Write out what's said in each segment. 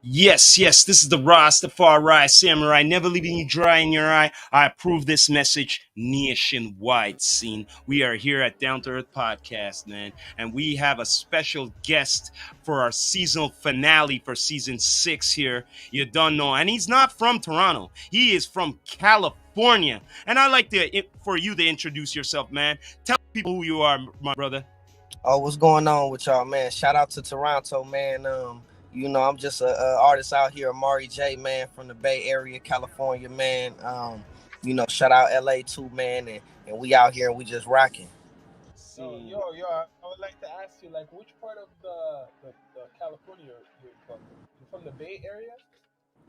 Yes, yes, this is the Rastafari Samurai, never leaving you dry in your eye. I approve this message nationwide, scene. We are here at Down to Earth Podcast, man, and we have a special guest for our seasonal finale for season 6 here. You don't know, and he's not from Toronto, he is from California. And I'd like for you to introduce yourself, man. Tell people who you are, my brother. Oh, what's going on with y'all, man? Shout out to Toronto, man. I'm just a artist out here, Myrie J, man, from the Bay Area, California, man. Shout out LA too, man, and we out here and we just rocking. Yo, I would like to ask you, like, which part of the California you're from? You're from the Bay Area?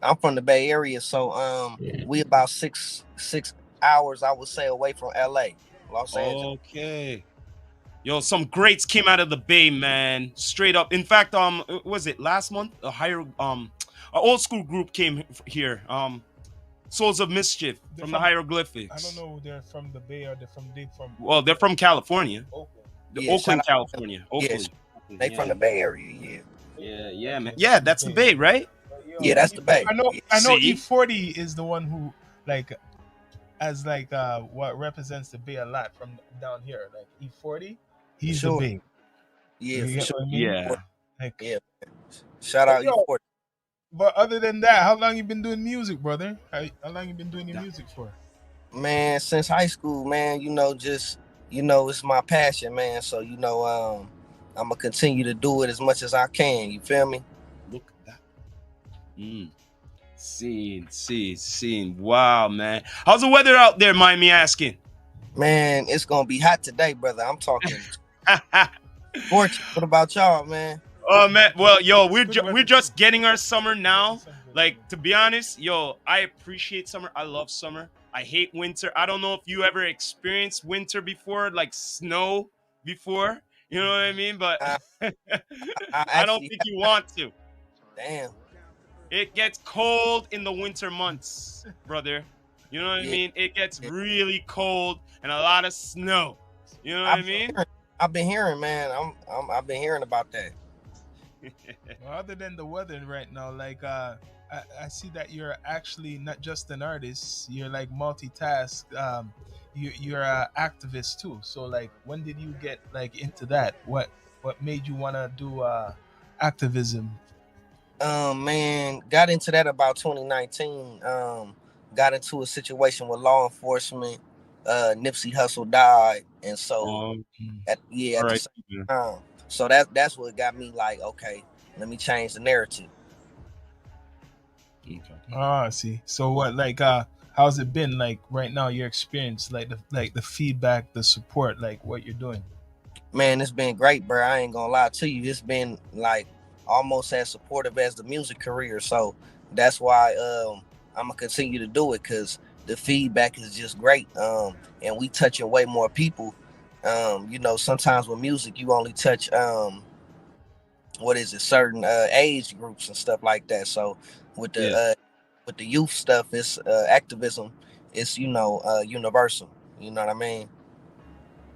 I'm from the Bay Area, so we about six hours, I would say, away from LA, Los Angeles. Okay. Yo, some greats came out of the Bay, man. Straight up. In fact, was it last month? A old school group came here. Souls of Mischief from the Hieroglyphics. I don't know if they're from the Bay or they from. Well, they're from California. Oakland. Oakland, California. Oakland. Yes, they from the Bay Area, yeah. Yeah, man. Yeah, that's the Bay, right? Yeah, that's the Bay. I know See? E40 is the one who what represents the Bay a lot from down here. Like E40, he's Sure. the Bay. Yeah, You for get sure. what I mean? Yeah. Like, Yeah. Shout out Yo, E40. but other than that, how long you been doing music, brother? How long you been doing your music for? Man, since high school, man, it's my passion, man. So, I'm gonna continue to do it as much as I can. You feel me? Look at that. Scene. Wow, man. How's the weather out there, mind me asking? Man, it's gonna be hot today, brother. I'm talking fortune. What about y'all, man? Oh man, well, yo, we're just getting our summer now. Like, to be honest, yo, I appreciate summer. I love summer. I hate winter. I don't know if you ever experienced winter before, like snow before. You know what I mean? But I I don't actually think you want to. damn. It gets cold in the winter months, brother. You know what I Yeah. mean? It gets really cold and a lot of snow. You know what I mean? I've been hearing, man. I've been hearing about that. Well, other than the weather right now, like I see that you're actually not just an artist. You're like multitask. You're an activist too. So like, when did you get like into that? What made you wanna do activism? Man, got into that about 2019. Got into a situation with law enforcement. Nipsey Hussle died, and so Um, at all the right. same time, so that's what got me like, okay, let me change the narrative. Okay. Ah, I see. So what like how's it been like right now? Your experience, like the feedback, the support, like what you're doing. Man, it's been great, bro. I ain't gonna lie to you. It's been like almost as supportive as the music career. So that's why I'm gonna continue to do it because the feedback is just great. And we touching way more people. Sometimes with music you only touch certain age groups and stuff like that. So with the Yeah. uh, with the youth stuff, it's activism. It's universal. You know what I mean?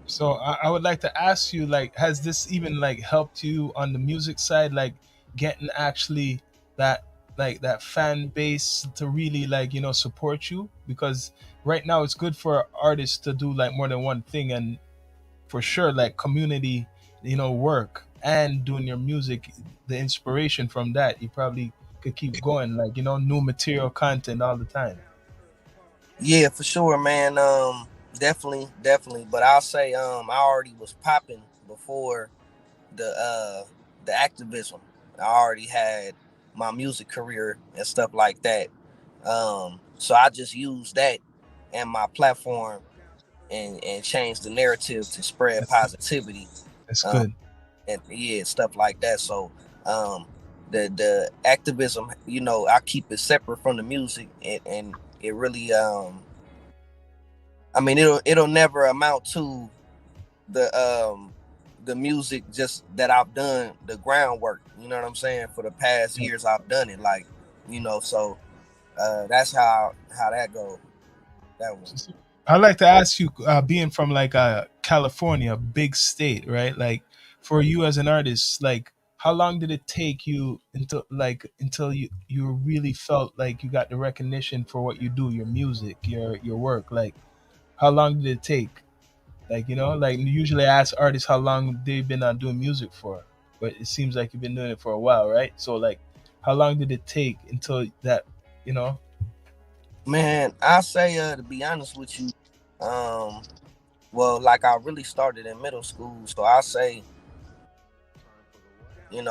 So I would like to ask you, like, has this even like helped you on the music side, like getting actually that that fan base to really like support you? Because right now it's good for artists to do like more than one thing, and for sure like community, work and doing your music, the inspiration from that, you probably could keep going, like new material content all the time. Yeah, for sure, man. Definitely. But I'll say, I already was popping before the activism. I already had my music career and stuff like that. So I just used that and my platform and changed the narrative to spread That's positivity. that's Um, good. and yeah, stuff like that. So, the activism, I keep it separate from the music, and it really, I mean, it'll never amount to the the music just that I've done the groundwork. You know what I'm saying? For the past years, I've done it. Like, so that's how that goes. That one. I'd like to ask you, being from like California, big state, right? Like, for you as an artist, like, how long did it take you until you really felt like you got the recognition for what you do, your music, your work? Like, how long did it take? Like, like usually I ask artists how long they've been doing music for, but it seems like you've been doing it for a while, right? So like, how long did it take until that, you know? Man, I say to be honest with you, um, well, like I really started in middle school, so I say, you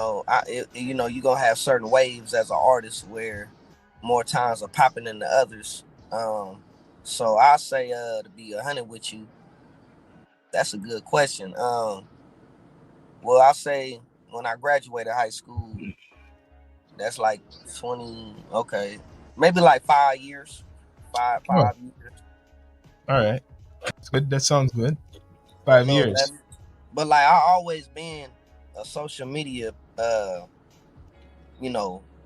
gonna have certain waves as an artist where more times are popping than the others. So I say to be 100 with you, that's a good question. Well, I say when I graduated high school, that's like 20. Okay, maybe like 5 years, five Oh, 5 years. all right, that's good. That sounds good. A Five little years. less, but like I always been a social media,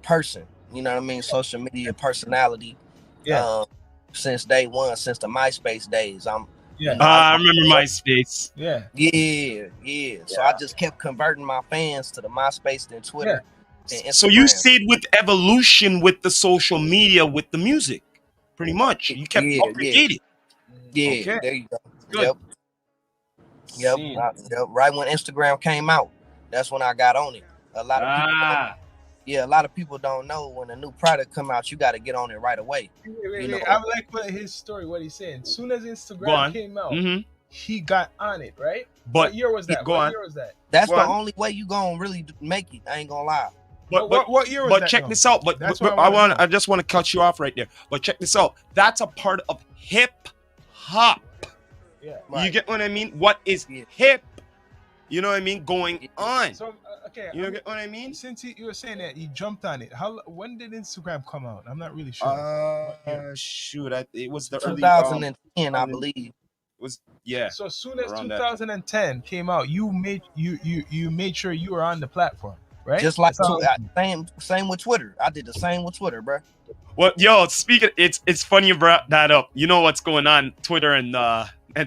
person. You know what I mean? Social media personality. Yeah, Um, since day one, since the MySpace days, yeah, I I remember MySpace. yeah, yeah. So I just kept converting my fans to the MySpace, then yeah. Twitter, then So you Instagram. stayed with evolution with the social media with the music, pretty much. You kept Yeah, up to yeah, date. yeah. Okay, There you go. it's good. Yep, yep, Scene. yep. Right when Instagram came out, that's when I got on it. A lot of people don't. Ah, Yeah, a lot of people don't know when a new product come out, you got to get on it right away. You Wait. know, I like what his story. What he's saying. Soon as go Instagram on. came out, Mm-hmm. he got on it. Right. What But year was that? go What on, year was that? that's go the on. only way you gonna really make it. I ain't gonna lie. But but What year was but that check though? this out. That's what I I want to want. know. I just want to cut you off right there. But check this out. That's a part of hip hop. Yeah. You Right. get what I mean? What is Yeah. hip? You know what I mean? Going Yeah. on. So okay, You know get what I mean? since you were saying that he jumped on it, when did Instagram come out? I'm not really sure. What year? Shoot, it was the early 2010, I 2000 believe. was yeah, So as soon as around that time. 2010 came out, you made sure you were on the platform, right? Just like That's how. same with Twitter. I did the same with Twitter, bro. Well, yo, speaking, it's funny you brought that up. You know what's going on Twitter and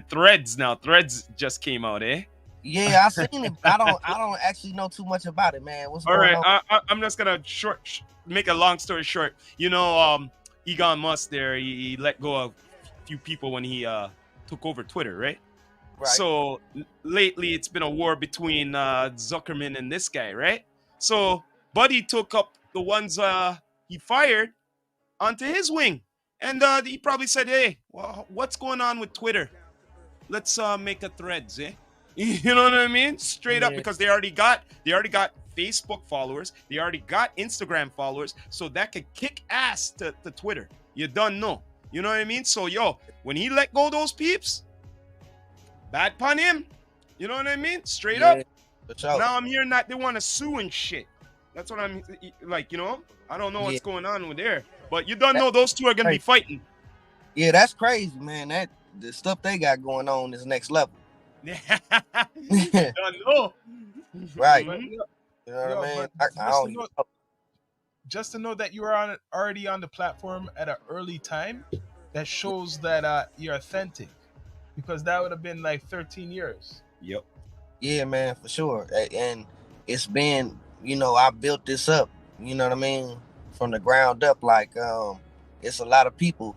Threads now. Threads just came out, eh? Yeah, I seen it. I don't actually know too much about it, man. What's All going right, on? I'm just gonna make a long story short. Elon Musk there, he let go of a few people when he took over Twitter, right? Right. So lately, it's been a war between Zuckerman and this guy, right? So Buddy took up the ones he fired onto his wing, and he probably said, "Hey, well, what's going on with Twitter? Let's make a Threads, eh?" You know what I mean? Straight up, Yeah. because they already got Facebook followers, they already got Instagram followers, so that could kick ass to Twitter. You don't know. You know what I mean? So yo, when he let go of those peeps, bad pun him. You know what I mean? Straight Yeah, up. for sure. Now I'm hearing that they want to sue and shit. That's what I'm like. I don't know Yeah. what's going on with there, but you don't know those two are gonna be fighting. Yeah, that's crazy, man. That the stuff they got going on is next level. You don't know. Right. But Mhm. You know what yo, I mean? but I don't even know. just to know that you were already on the platform at an early time, that shows that you're authentic, because that would have been like 13 years. Yep. Yeah, man, for sure. And it's been, I built this up, you know what I mean, from the ground up. Like, it's a lot of people.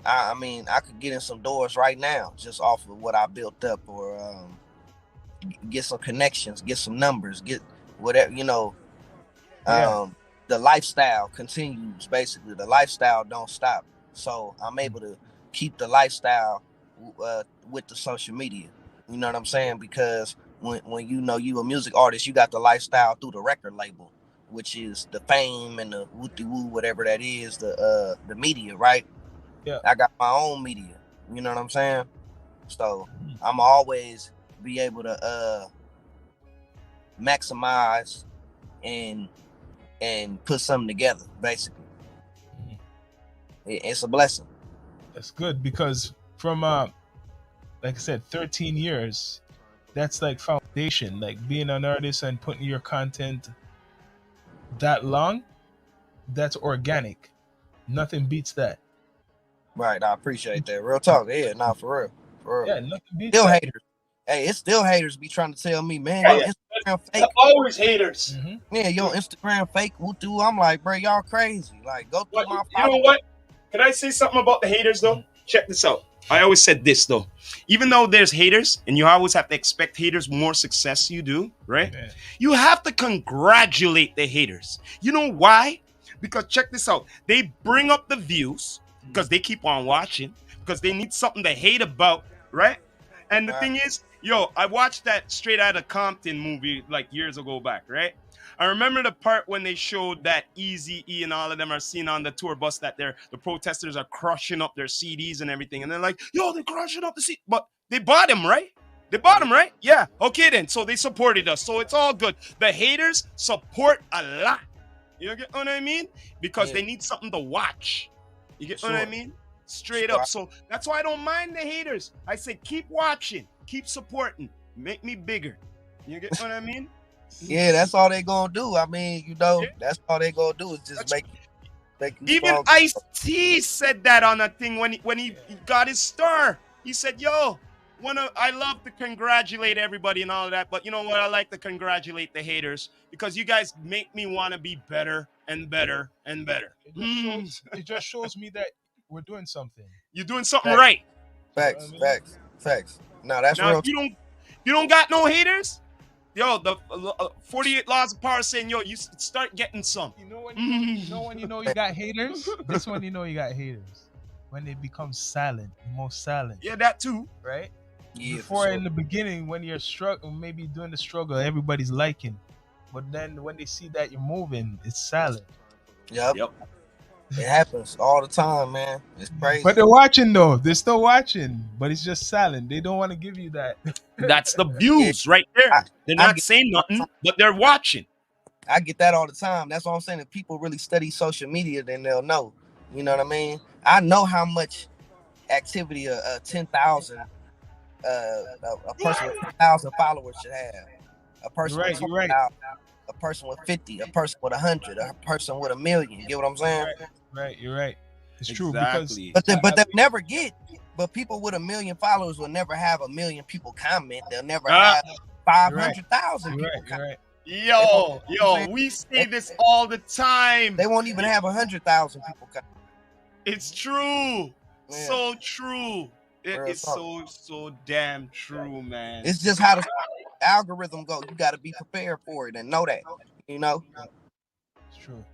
I mean, I could get in some doors right now just off of what I built up, or get some connections, get some numbers, get whatever, Yeah. the lifestyle continues. Basically, the lifestyle don't stop, so I'm able to keep the lifestyle with the social media. You know what I'm saying? Because when you a music artist, you got the lifestyle through the record label, which is the fame and the woo whatever that is, the media, right? Yeah. I got my own media. You know what I'm saying? So I'm always be able to maximize and put something together. Basically, it's a blessing. That's good, because from like I said, 13 years, that's like foundation. Like being an artist and putting your content that long, that's organic. Nothing beats that. Right. I appreciate that. Real talk. Yeah. Nah, for real. For real. Yeah, nothing beats Still that. haters. Hey, it's still haters be trying to tell me, man, Yeah, your yeah. Instagram Instagram fake. Always haters. Mm-hmm. Yeah, your Instagram fake. Who do? I'm like, bro, y'all crazy. Like, go through What my you know followers. what? Can I say something about the haters though? Check this out. I always said this though. Even though there's haters, and you always have to expect haters more success you do, right? Yeah. You have to congratulate the haters. You know why? Because check this out. They bring up the views because they keep on watching because they need something to hate about, right? And the Right. thing is, yo, I watched that Straight Outta Compton movie like years ago back, right? I remember the part when they showed that Easy E and all of them are seen on the tour bus that the protesters are crushing up their CDs and everything, and they're like, "Yo, they're crushing up the CD," but they bought them, right? They bought them, right? Yeah. Okay, then. So they supported us, so it's all good. The haters support a lot. You get what I mean? Because Yeah. they need something to watch. You get what I Sure. mean? Straight Sure. up. So that's why I don't mind the haters. I say keep watching, keep supporting, make me bigger. You get what I mean? Yeah, that's all they gonna do. I mean, you know, Yeah. that's all they gonna do is just That's- make you Even strong. Ice-T said that on a thing when he got his star. He said, "Yo, I love to congratulate everybody and all of that, but you know what? I like to congratulate the haters because you guys make me want to be better and better and better. It just shows me that we're doing something. You're doing something Facts. right. Facts, You know what I mean? facts. No, that's Now, real. if you don't got no haters, yo, the 48 laws of power saying, yo, you start getting some. You know when you know you got haters? This one you know you got haters. When they become silent, the most silent, Yeah, that too. right? Yeah, Before for in sure. the beginning, when you're struggling, maybe doing the struggle, everybody's liking. But then when they see that you're moving, it's silent. Yep. Yep. It happens all the time, man. It's crazy. But they're watching though. They're still watching, but it's just silent. They don't want to give you that. That's the views right there. I- They're I not get- saying nothing, but they're watching. I get that all the time. That's what I'm saying. If people really study social media, then they'll know. You know what I mean? I know how much activity a 10,000 a person with 10,000 followers should have. A person You're right, with you're right. 20,000, a person with 50, a person with 100, a person with 1,000,000. You get what I'm saying? Right, you're right. It's true Exactly. But they'll never get. But people with 1,000,000 followers will never have 1,000,000 people comment. They'll never have 500,000 You're people right, comment. you're right. Yo, we say this all the time. They won't even have 100,000 people comment. It's true. Yeah. So true. It Real is talk. so damn true, man. It's just how the algorithm go. You got to be prepared for it and know that. You know. It's true.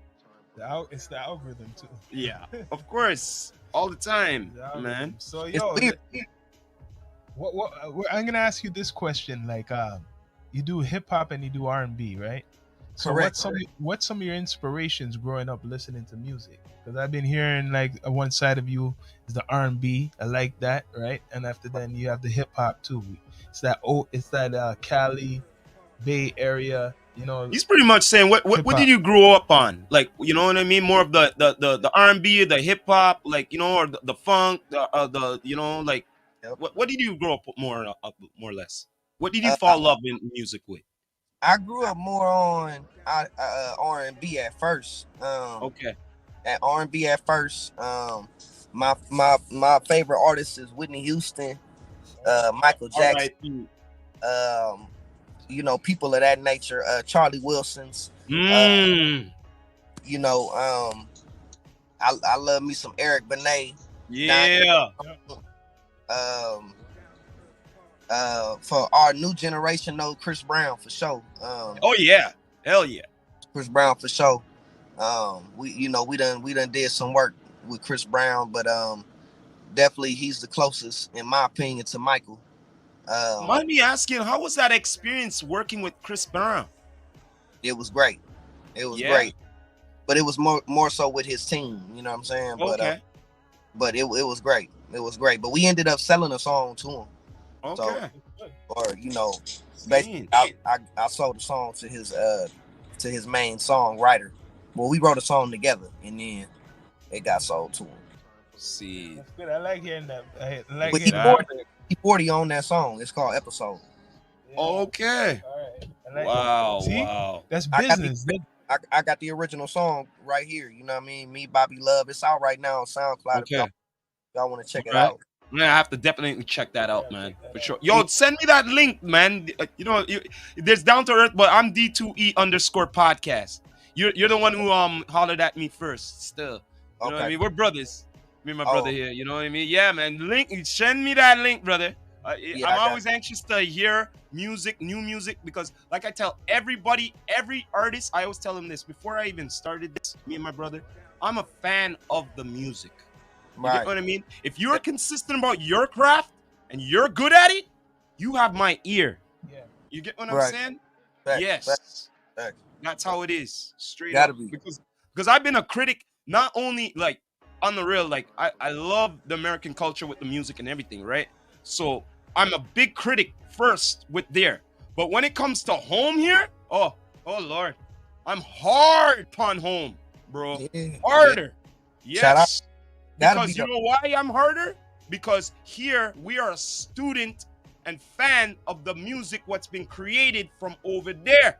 It's the algorithm too. Yeah, of course, all the time, The algorithm. man. So It's yo, weird. I'm gonna ask you this question. Like, you do hip hop and you do R&B, right? So Correct. what's some of your inspirations growing up listening to music? Because I've been hearing like one side of you is the R&B. I like that, right? And after then you have the hip hop too. It's that Cali, Bay Area. You know, He's pretty much saying what Hip-hop. did you grow up on? Like, you know what I mean? More of the R&B, the hip hop, like, you know, or the funk, the you know, like Yep. what did you grow up with more or less? What did you Uh, fall in love in music with? I grew up more on R&B at first. Okay. At R&B at first. My favorite artist is Whitney Houston, Michael All Jackson. right. You know, people of that nature. Charlie Wilson's. Mm. You know, I love me some Eric Benet. Yeah. For our new generation, though, Chris Brown for sure. Oh yeah. Hell yeah. Chris Brown for sure. We done did some work with Chris Brown, but definitely he's the closest, in my opinion, to Michael. Mind me asking, how was that experience working with Chris Brown? It was great. It was Yeah. great, but it was more so with his team. You know what I'm saying? Okay. But it was great. It was great. But we ended up selling a song to him, Okay. or basically, I sold the song to his main songwriter. Well, we wrote a song together, and then it got sold to him. See. that's good. I like hearing that. I like But hearing that. he 40 on that song. It's called Episode. Yeah. Okay. All right. I like Wow. that. See? Wow. That's I got business. I got the original song right here. You know what I mean? Me, Bobby Love. It's out right now on SoundCloud. Okay. If y'all want to check it Right. out. I have to definitely check that out, Yeah, man, check that for out. sure. Yo, send me that link, man. There's Down to Earth, but I'm D2E_podcast. You're the one who hollered at me first. Still, you know what I Okay. mean? We're brothers. Me and my brother Oh, here. You know what I mean? Yeah, man. Send me that link, brother. yeah, I'm I got always anxious to hear music, new music, because like I tell everybody, every artist, I always tell them this before I even started this. Me and my brother, I'm a fan of the music. you. You get Right. what I mean? If you're consistent about your craft and you're good at it, you have my ear. Yeah. You get what I'm Right. saying? Facts. Facts. Yes. Facts. That's how it is. Straight Gotta up. be. Because I've been a critic, not only like on the real, like I love the American culture with the music and everything, right? So I'm a big critic first with there. But when it comes to home here, oh Lord. I'm hard upon home, bro. Yeah. Harder. Shout out. Yes. Gotta Because be. you know why I'm harder? Because here we are a student and fan of the music what's been created from over there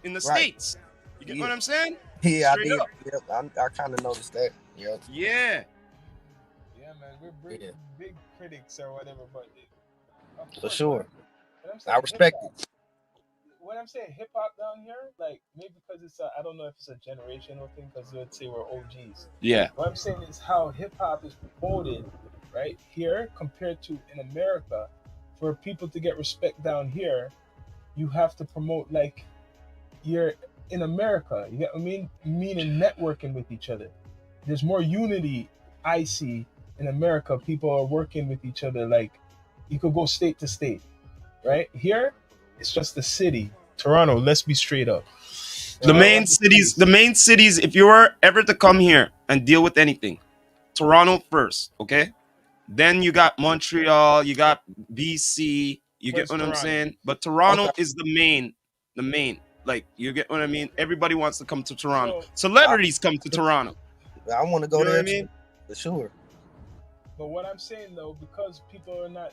in the Right. States. You get Yeah. what I'm saying? Yeah, I Straight did. up. Yep. I kind of noticed that. Yep. Yeah. Yeah, man, we're big, Yeah. big critics or whatever, but of For course, sure. man. When I'm I saying respect hip-hop, it. when I'm saying hip hop down here, like maybe because it's I don't know if it's a generational thing because let's say we're OGs. Yeah. What I'm saying is how hip hop is promoted right here compared to in America. For people to get respect down here, you have to promote like you're in America. You get what I mean? Meaning networking with each other. There's more unity I see in America. People are working with each other. Like you could go state to state, right? Here, it's just the city. Toronto. Let's be straight up. The main cities, if you were ever to come here and deal with anything, Toronto first, okay? Then you got Montreal, you got BC, you get Where's what I'm Toronto? saying? But Toronto Okay. is the main. Like, you get what I mean? Everybody wants to come to Toronto. So, Celebrities come to Toronto. I want to go You know there what I mean? too, for sure. but what I'm saying though, because people are not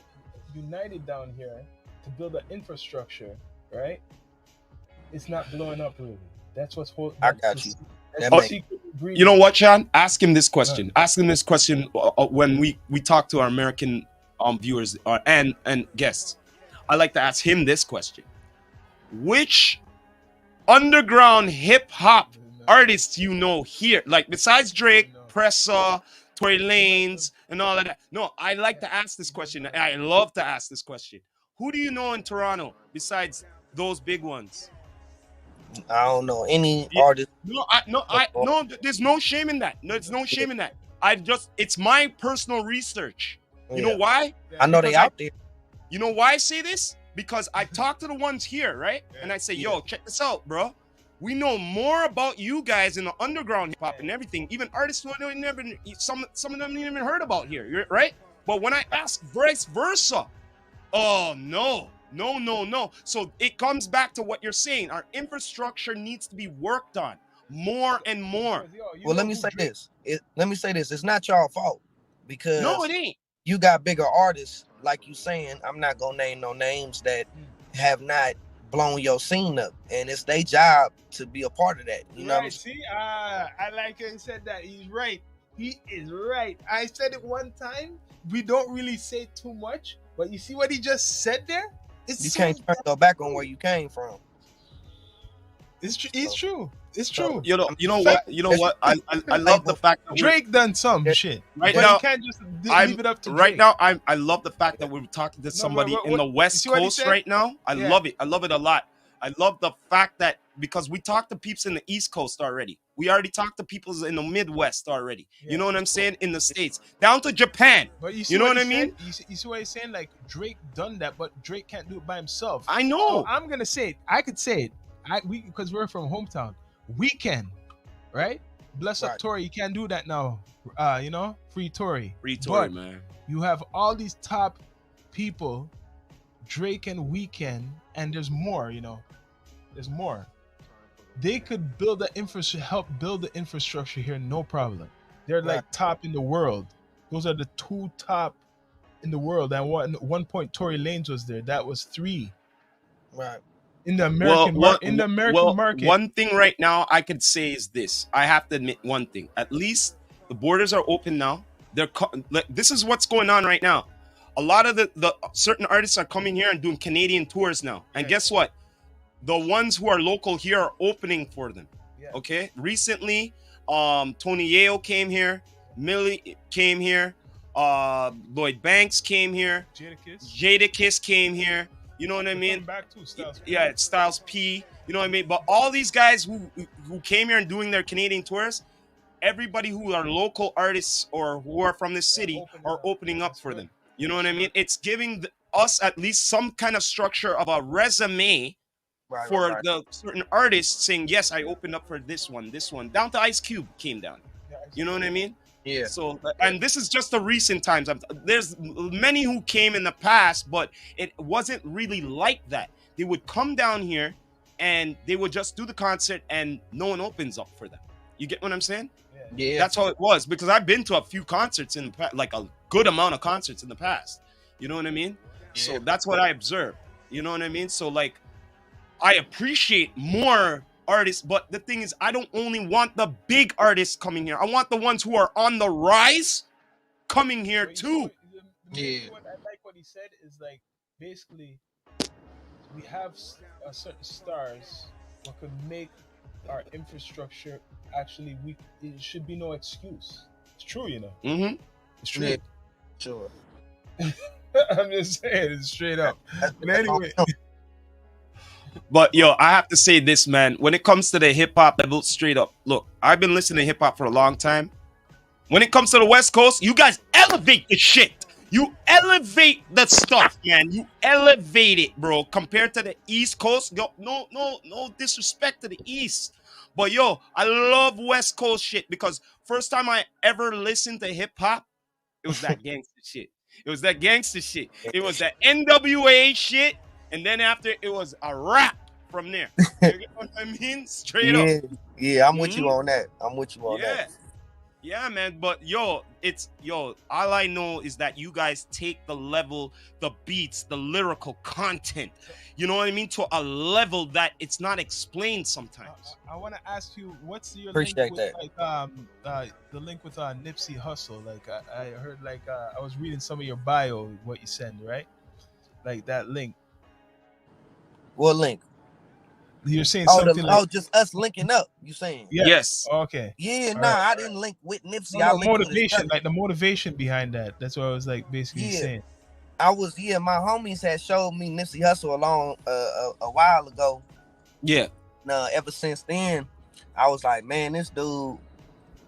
united down here to build an infrastructure, right? It's not blowing up really. That's what's holding. I got you. That's That the makes- secret You ingredient. know what, Shawn? Ask him this question. Ask him this question when we talk to our American viewers and guests. I like to ask him this question: which underground hip hop artists you know here, like besides Drake, Pressa, Tory Lanez, and all of that? No, I like to ask this question. I love to ask this question. Who do you know in Toronto besides those big ones? I don't know any Yeah. artist. No. There's no shame in that. No, there's no shame in that. It's my personal research. You know Yeah. why? I know they Because out there. You know why I say this? Because I talk to the ones here, right? And I say, yo, check this out, bro. We know more about you guys in the underground hip hop and everything. Even artists who I never, some of them even heard about here, right? But when I ask vice versa, oh no. So it comes back to what you're saying. Our infrastructure needs to be worked on more and more. Because, yo, you Well, know let me who say Drake- this. Let me say this. It's not y'all fault because No, it ain't. you got bigger artists, like you saying. I'm not gonna name no names that have not blown your scene up, and it's their job to be a part of that. You know what I'm Right, saying? see, I like how he said that. He's right. He is right. I said it one time. We don't really say too much, but you see what he just said there? It's You so- can't turn your back on where you came from. It's true. It's true. It's So, true. You know what? I love the fact that Drake done some shit. Right but now, you can't just I'm leave it up to right Drake. now. I love the fact that we're talking to somebody but in the you West see what he Coast said? right now. I Yeah. love it. I love it a lot. I love the fact that because we talked to peeps in the East Coast already. We already talked to people in the Midwest already. Yeah. You know what I'm saying? In the States, down to Japan. But you see You know what what I he mean? said? You see what he's saying? Like Drake done that, but Drake can't do it by himself. I So know. I'm gonna say it. I could say it. Because we're from hometown. We can, right? Bless up Right. Tory. You can't do that now. Free Tory. Free Tory, But man. you have all these top people, Drake and Weekend, and there's more. There's more. They could build the infrastructure, help build the infrastructure here, no problem. They're like Right. top in the world. Those are the two top in the world. And one point, Tory Lanez was there. That was three Right. in the American market. One thing right now I could say is this. I have to admit one thing. At least the borders are open now. Like, this is what's going on right now. A lot of the certain artists are coming here and doing Canadian tours now. And Yeah. guess what? The ones who are local here are opening for them. Yeah. Okay. Recently, Tony Yeo came here, Millie came here, Lloyd Banks came here, Jadakiss came here. You know what I mean? Back to Styles P. Yeah, it's Styles P. You know what I mean? But all these guys who came here and doing their Canadian tours, everybody who are local artists or who are from this city are opening up for them. You know what I mean? It's giving us at least some kind of structure of a resume for Right. the certain artists saying, yes, I opened up for this one, down to Ice Cube came down. You know what I mean? Yeah. So, and this is just the recent times. There's many who came in the past, but it wasn't really like that. They would come down here and they would just do the concert and no one opens up for them. You get what I'm saying? Yeah. That's how it was, because I've been to a few concerts in the past, like a good amount of concerts in the past. You know what I mean? Yeah. So that's what I observed. You know what I mean? So like, I appreciate more artists, but the thing is, I don't only want the big artists coming here. I want the ones who are on the rise coming here too. Yeah. What I like what he said is like basically we have certain stars what could make our infrastructure actually weak. It should be no excuse. It's true, you know. Mm-hmm. It's true. Yeah. Sure. I'm just saying, it's straight up. But anyway, But yo, I have to say this, man. When it comes to the hip hop level, straight up, look, I've been listening to hip hop for a long time. When it comes to the West Coast, you guys elevate the shit. You elevate the stuff, man. You elevate it, bro. Compared to the East Coast, yo, no disrespect to the East, but yo, I love West Coast shit because first time I ever listened to hip hop, it was that gangster shit. It was that gangster shit. It was that NWA shit, and then after it was a rap from there. You get what I mean? Straight up. Yeah, I'm with you on that. I'm with you on that. Yeah, man. But yo, all I know is that you guys take the level, the beats, the lyrical content, you know what I mean, to a level that it's not explained sometimes. I want to ask you, what's your Appreciate link with the link with Nipsey Hussle? Like I heard, like I was reading some of your bio, what you send, right? Like that link. What link? You're saying something like just us linking up. You saying? Yeah. Yes. Okay. Yeah, I didn't link with Nipsey. No, I linked motivation, with like the motivation behind that. That's what I was like basically saying. My homies had showed me Nipsey Hussle along a while ago. Yeah. Ever since then, I was like, man, this dude,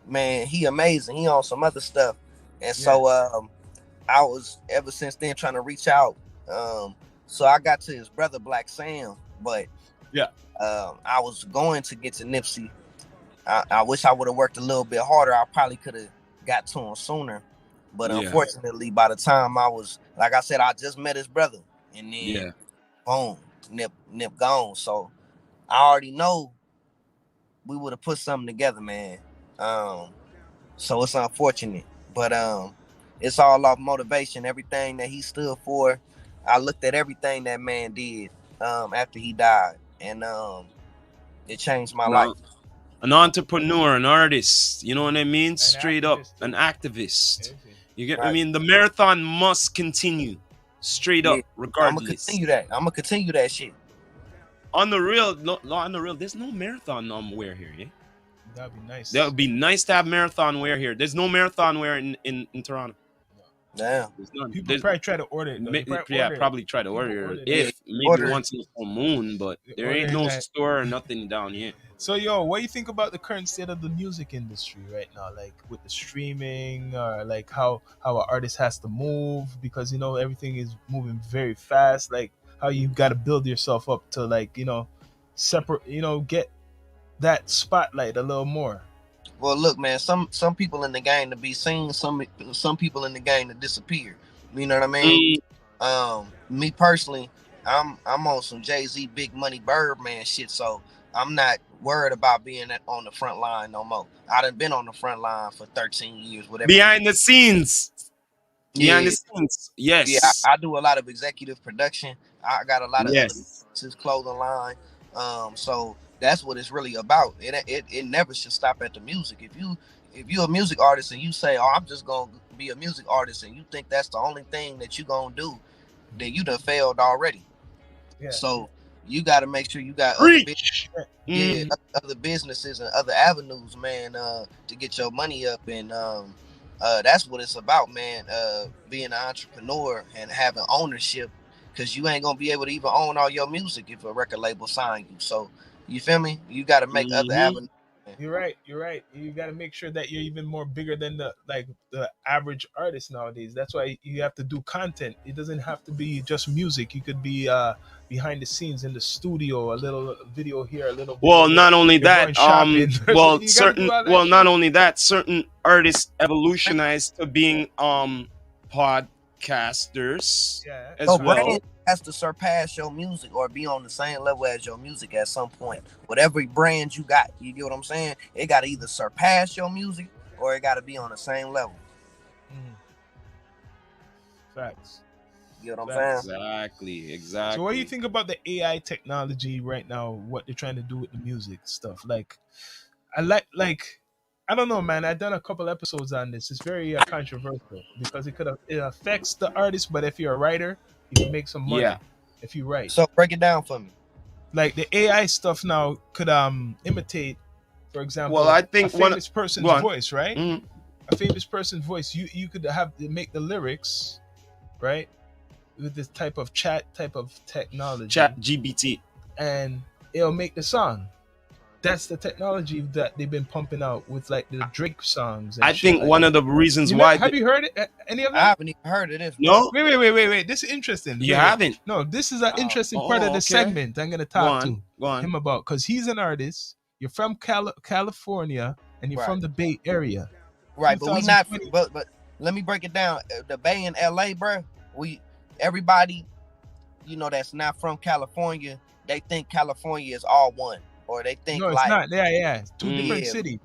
man, he amazing. He on some other stuff, and so I was ever since then trying to reach out. So I got to his brother Black Sam, but I was going to get to Nipsey. I wish I would have worked a little bit harder. I probably could have got to him sooner. But unfortunately, by the time I was, like I said, I just met his brother. And then, boom, Nip gone. So I already know we would have put something together, man. So it's unfortunate. But it's all off motivation. Everything that he stood for, I looked at everything that man did after he died. And it changed my life. An entrepreneur, an artist, you know what I mean? Straight up, an activist. You get what I mean? The marathon must continue. Straight up, regardless. I'm gonna continue that shit. On the real, there's no marathon wear here, yeah? That'd be nice. That would be nice to have marathon wear here. There's no marathon wear in Toronto. Damn. People probably try to order it. Probably try to order it. If maybe once in a full moon, but there ain't no store or nothing down here. So yo, what do you think about the current state of the music industry right now? Like with the streaming, or like how an artist has to move because everything is moving very fast. Like how you got to build yourself up to separate, get that spotlight a little more. Well, look, man. Some people in the game to be seen. Some people in the game to disappear. You know what I mean? Me personally, I'm on some Jay-Z Big Money Birdman shit. So I'm not worried about being on the front line no more. I done been on the front line for 13 years. Whatever. Behind the scenes. Behind the scenes. Yes. Yeah, I do a lot of executive production. I got a lot of other clothing line. So that's what it's really about. It never should stop at the music. If you a music artist and you say, "Oh, I'm just gonna be a music artist and you think that's the only thing that you gonna do, then you done failed already. Yeah. So you got to make sure you got Preach. yeah, other businesses and other avenues, man, to get your money up. And that's what it's about, man. Being an entrepreneur and having ownership, because you ain't gonna be able to even own all your music if a record label sign you. So you feel me? You got to make other avenues. You're right. You're right. You got to make sure that you're even more bigger than the average artist nowadays. That's why you have to do content. It doesn't have to be just music. You could be behind the scenes in the studio, a little video here, a little video Well, there. not only You're going that, shopping. well, You gotta do certain, all that well, not shit. only that, certain artists evolutionized to being podcasters Yeah. as So well. brand has to surpass your music or be on the same level as your music at some point. Whatever brand you got, you get what I'm saying? It got to either surpass your music or it got to be on the same level. Facts. You know what I'm saying? Exactly. So what do you think about the AI technology right now? What they're trying to do with the music stuff? Like, I don't know, man. I've done a couple episodes on this. It's very controversial because it affects the artist, but if you're a writer, you can make some money Yeah. if you write. So break it down for me. Like the AI stuff now could imitate, for example, Well, I think a famous person's go on. voice, right? Mhm. A famous person's voice. You could have to make the lyrics, right? With this type of technology. Chat GBT. And it'll make the song. That's the technology that they've been pumping out with like the Drake songs. And I shit think like one that. of the reasons You know, why. have you heard it? Any of I that? haven't even heard of this. No, Wait. This is interesting. you Wait. haven't. No, this is an interesting Oh, part of the okay. segment I'm gonna Go talk on. Go on. him about because he's an artist. You're from California and you're Right. from the Bay Area. Right, but we not. 2020. But let me break it down. The Bay in LA, bro. Everybody, that's not from California. They think California is all one, or they think No, it's like, not. Yeah. It's two different Yeah. cities.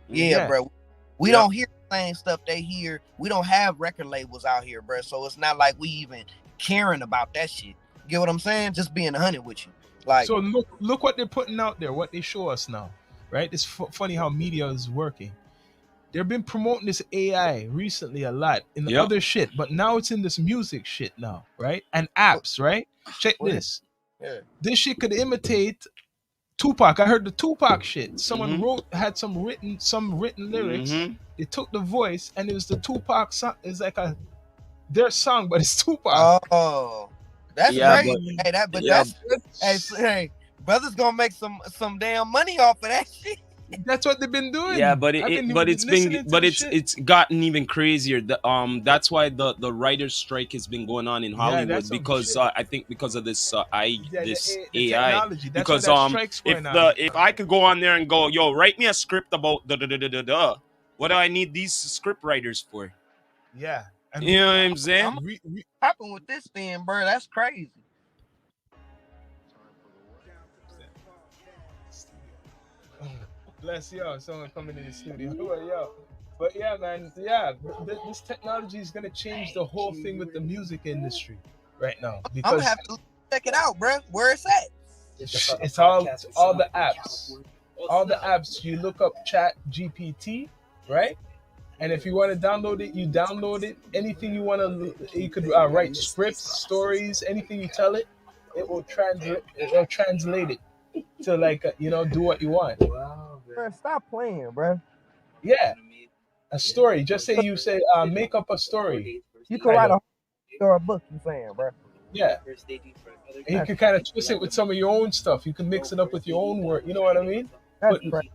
yeah, bro. We Yeah. don't hear the same stuff they hear. We don't have record labels out here, bro. So it's not like we even caring about that shit. Get what I'm saying? Just being 100 with you. Like, So look what they're putting out there. What they show us now, right? It's funny how media is working. They've been promoting this AI recently a lot in the Yep. other shit, but now it's in this music shit now, right? And apps, right? Check What? this. yeah. This shit could imitate Tupac. I heard the Tupac shit. Someone had some written lyrics. Mhm. They took the voice and it was the Tupac song. It's like their song, but it's Tupac. Oh, that's Yeah, crazy. but- yeah. Hey, brothers gonna make some damn money off of that shit. That's what they've been doing. Yeah, but I've been it's listening been to but the it's shit. it's gotten even crazier. That's why the writers' strike has been going on in Hollywood that's some because shit. I think because of this this the AI. technology. That's Because why that strike's going on. if I could go on there and go, yo, write me a script about da, what do I need these script writers for? Yeah. And You know what I'm saying? Happen with this thing, bro. That's crazy. Bless y'all. Someone coming in the studio. Who are y'all? But yeah, man. Yeah, this technology is gonna change the whole thing with the music industry right now I'm because gonna have to check it out, bro. Where it's at? it's all the apps. All the apps. You look up Chat GPT, right? And if you want to download it, you download it. Anything you want to, you could write scripts, stories, anything you tell it, it will translate. It'll translate it to do what you want. Bro, stop playing, bro. Yeah, a story. Just say make up a story. You can write a book. You saying, bro? Yeah, and you can kind of twist it with some of your own stuff. You can mix it up with your own work. You know what I mean? That's crazy.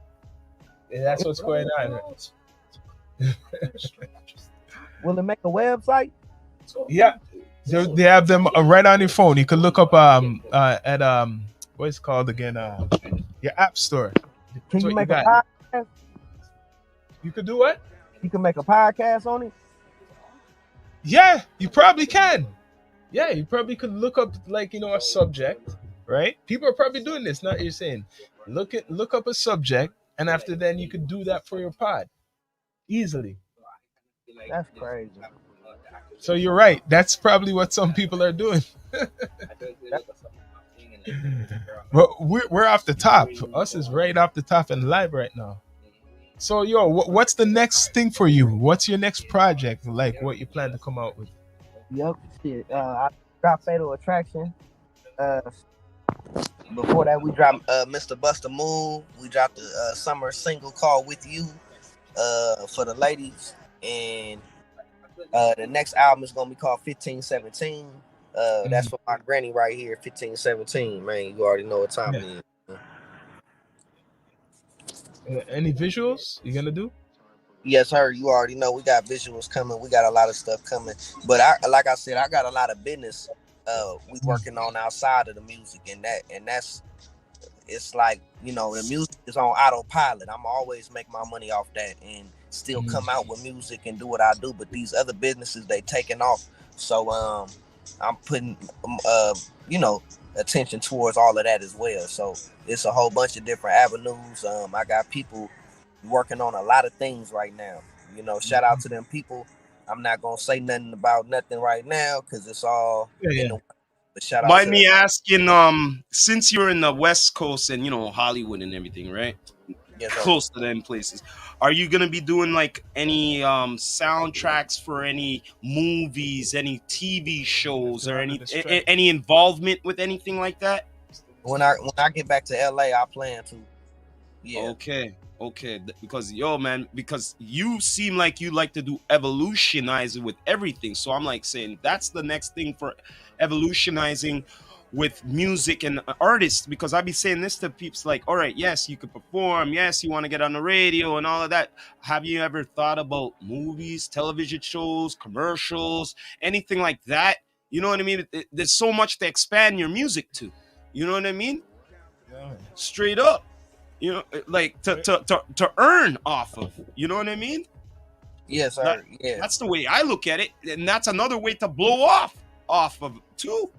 Yeah, that's what's going on. Will it make a website? Yeah, they have them right on your phone. You can look up at what's it called again? Your app store. Can That's you what make you a got. podcast? You could do what? You can make a podcast on it. Yeah, you probably can. Yeah, you probably could look up a subject, right? People are probably doing this. Not you're saying, look up a subject, and after then you could do that for your pod easily. That's crazy. So you're right. That's probably what some people are doing. But we're off the top. Us is right off the top and live right now. So yo, what's the next thing for you? What's your next project? Like what you plan to come out with? Yep, shit. I dropped Fatal Attraction. Uh, Before that, we dropped Mr. Buster Move. We dropped a summer single called With You for the ladies. And the next album is gonna be called 1517. That's Mhm. for my granny right here, 1517. Man, you already know what time Yeah. it is. Any visuals you gonna do? Yes, sir. You already know we got visuals coming. We got a lot of stuff coming. But like I said, I got a lot of business. We Mm. working on outside of the music, and that's it's like, the music is on autopilot. I'm always make my money off that and still Mm. come out with music and do what I do. But these other businesses, they taking off. So I'm putting uh you know attention towards all of that as well. So it's a whole bunch of different avenues. I got people working on a lot of things right now. Shout out to them people. I'm not gonna say nothing about nothing right now because it's all Yeah, in yeah. the. But shout out Mind to them. me asking, since you're in the West Coast and Hollywood and everything, right? Yes, sir. Close to them places. Are you gonna be doing like any soundtracks for any movies, any TV shows, To or under any the stress. any involvement with anything like that? When I get back to LA, I plan to. Yeah, Okay, okay. Because yo, man, because you seem like you like to do evolutionizing with everything. So I'm like saying that's the next thing for evolutionizing with music and artists. Because I be saying this to peeps like, all right, yes, you could perform, yes, you want to get on the radio and all of that. Have you ever thought about movies, television shows, commercials, anything like that? You know what I mean? There's so much to expand your music to. You know what I mean? Yeah. Straight up, like to earn off of, you know what I mean? yes, that sir. Yeah, that's the way I look at it, and that's another way to blow off of too,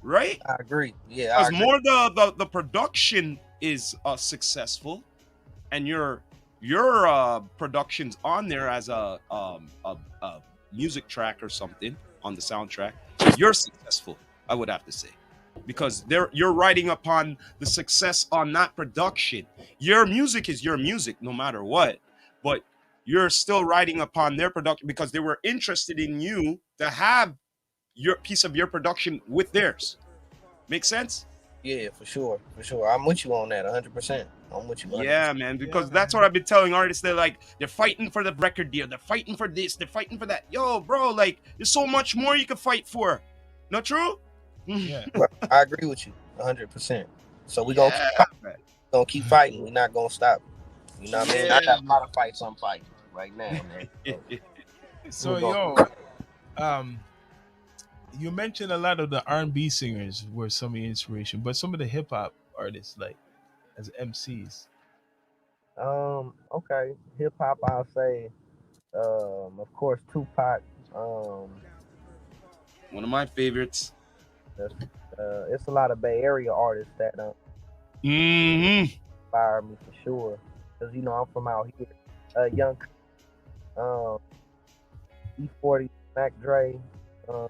right? I agree. Yeah, I Because agree. more the production is successful, and your production's on there as a music track or something on the soundtrack, you're successful, I would have to say, because you're writing upon the success on that production. Your music is your music no matter what, but you're still writing upon their production because they were interested in you to have your piece of your production with theirs. Make sense? Yeah, for sure, for sure. I'm with you on that, 100%. I'm with you 100%. Yeah, man, Yeah, because that's what man. I've been telling artists. They're fighting for the record deal. They're fighting for this. They're fighting for that. Yo, bro, like there's so much more you can fight for. Not true? Yeah. I agree with you 100%. So we gonna keep Yeah, fighting. man. Gonna keep fighting. We're not gonna stop. You know what I mean? I Yeah, got a lot of fights I'm fighting right now, man. So So we're gonna keep yo, fighting. um, you mentioned a lot of the R&B singers were some of your inspiration, but some of the hip hop artists, like as MCs. Okay. Hip hop, I'll say, of course, Tupac. one of my favorites. That's, it's a lot of Bay Area artists that Hmm. inspire me for sure. Cause I'm from out here. Young, um, E40, Mac Dre. Uh,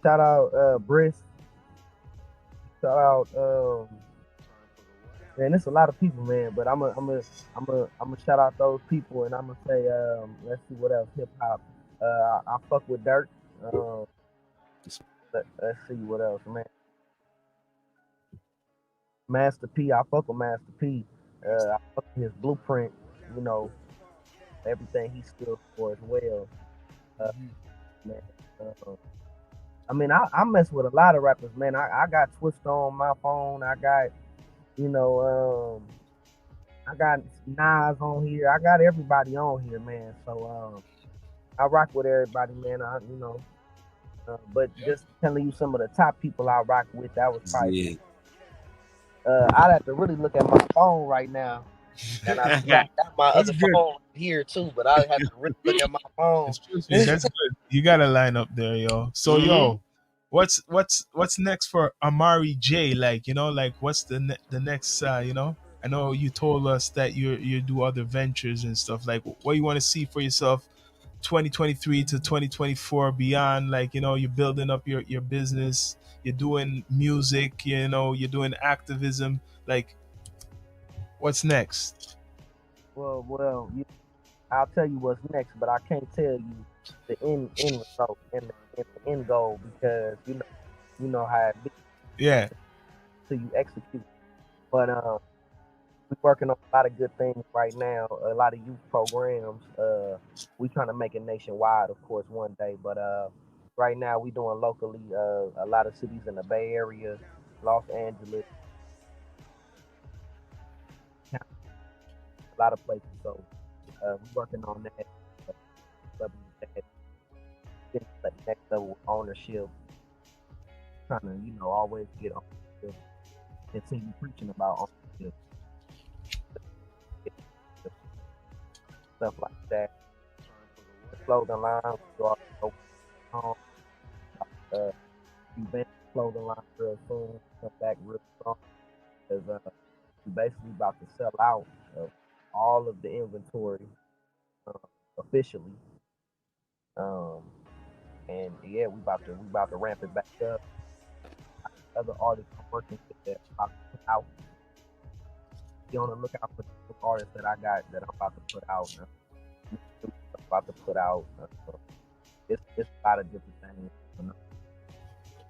Shout out Briss. Shout out man, it's a lot of people, man. But I'm a shout out those people, and I'm gonna say let's see what else hip hop. I fuck with Dirt. Um, let's see what else, man. Master P. I fuck with Master P. I fuck with his blueprint. You know everything he stood for as well. Uh, man. Uh, I mean, I mess with a lot of rappers, man. I got Twist on my phone. I got, you know, I got Nas on here. I got everybody on here, man. So I rock with everybody, man. But just telling you some of the top people I rock with, that was probably. Yeah. I'd have to really look at my phone right now, and I got my That's other good. phone here too. But I have to really look at my phone. Trust me, that's good. You got to line up there, yo. So Hmm. yo, what's next for Amari J? Like like what's the next? I know you told us that you do other ventures and stuff. Like what you want to see for yourself, 2023 to 2024 beyond. Like you're building up your business. You're doing music. You're doing activism. Like What's next? Well, I'll tell you what's next, but I can't tell you the end result and the end goal because you know how it be Yeah. till you execute. But we're working on a lot of good things right now, a lot of youth programs. We trying to make it nationwide, of course, one day. But right now we doing locally a lot of cities in the Bay Area, Los Angeles, a lot of places. So we're working on that, level with that, getting to the next level of ownership, trying to always get ownership, continue preaching about ownership, stuff like that. The clothing line, we are on event clothing line real soon, come back real strong because we basically about to sell out of all of the inventory uh, officially. Um, and yeah, we about to ramp it back up. Other artists I'm working with that I'm about to put out. Be on the lookout for the artists that I got that I'm about to put out. I'm about to put out. It's a lot of different things.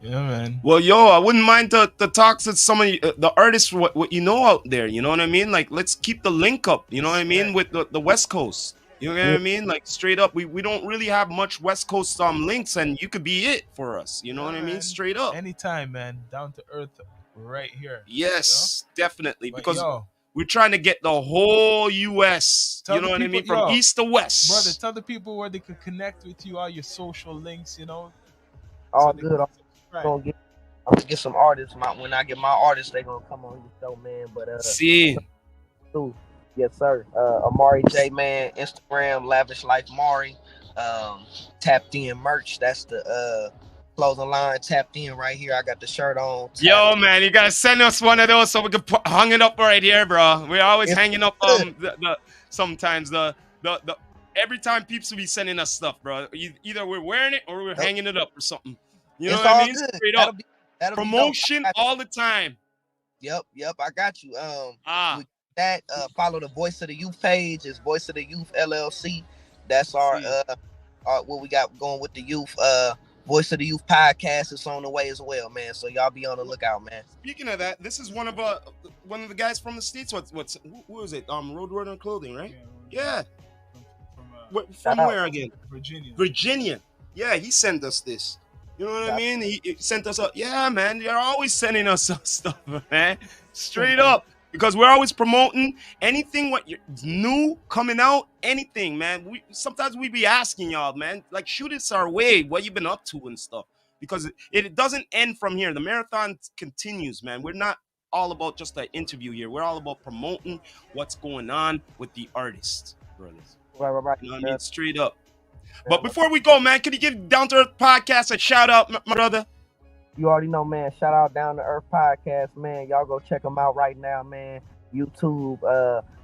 Yeah, man. Well, yo, I wouldn't mind to talk to some of the artists what you know out there. You know what I mean? Like, let's keep the link up. You know what I mean Yeah. with the West Coast. You know what Yeah, I mean? Like straight up, we don't really have much West Coast links, and you could be it for us. You know Yeah, what I mean? man. Straight up. Anytime, man. Down to earth, right here. You know. Yes, definitely. But Because yo, we're trying to get the whole U.S. You tell know the what I people, mean, from yo, east to brother, west. tell the people where they could connect with you, all your social links, so all they good. can I'm subscribe. gonna get some artists. When I get my artists, they gonna come on your show, man. But See, too. Yes, sir. Amari J man, Instagram, Lavish Life Mari. Tapped in merch. That's the clothing line. Tapped in right here. I got the shirt on. yo, Tapped in. man, you gotta send us one of those so we can hang it up right here, bro. We're always It's hanging up good. the sometimes the every time people be sending us stuff, bro. Either we're wearing it or we're Yep. hanging it up or something. You know It's what I all mean? good. Straight up That'll be dope. promotion all the time. Yep. I got you. Ah, With that, follow the Voice of the Youth page. It's Voice of the Youth LLC. That's see. our what we got going with the youth. Voice of the Youth podcast is on the way as well, man. So y'all be on the lookout, man. Speaking of that, this is one of the guys from the states. Who is it? Roadrunner Clothing, right? Yeah. Shout From out. where again? Virginia. Virginia. Yeah, he sent us this. You know what I Shout mean? He sent us a yeah, man. You're always sending us stuff, man. Straight up. Because we're always promoting anything what you're new coming out, anything, man. We sometimes we be asking y'all, man, like shoot us our way, what you been up to and stuff. Because it doesn't end from here. The marathon continues, man. We're not all about just an interview here. We're all about promoting what's going on with the artists, brothers. Right. You know what I mean? Straight up. But before we go, man, can you give Down to Earth Podcast a shout out, my brother? You already know, man. Shout out Down to Earth podcast, man. Y'all go check them out right now, man. YouTube,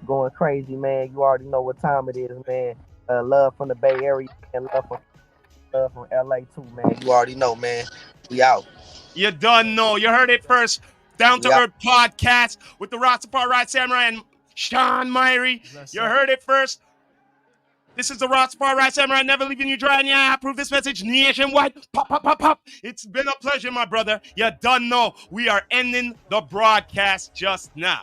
going crazy, man. You already know what time it is, man. Love from the Bay Area and love from LA too, man. You already know, man. We out. You done know. You heard it first. Down We to out. Earth Podcast with the Rastafari Samurai and Shawn Myrie. You heard it first. This is the Rastafari Samurai, never leaving you dry. And yeah, I approve this message nationwide. Pop, pop, pop, pop. It's been a pleasure, my brother. You done know. We are ending the broadcast just now.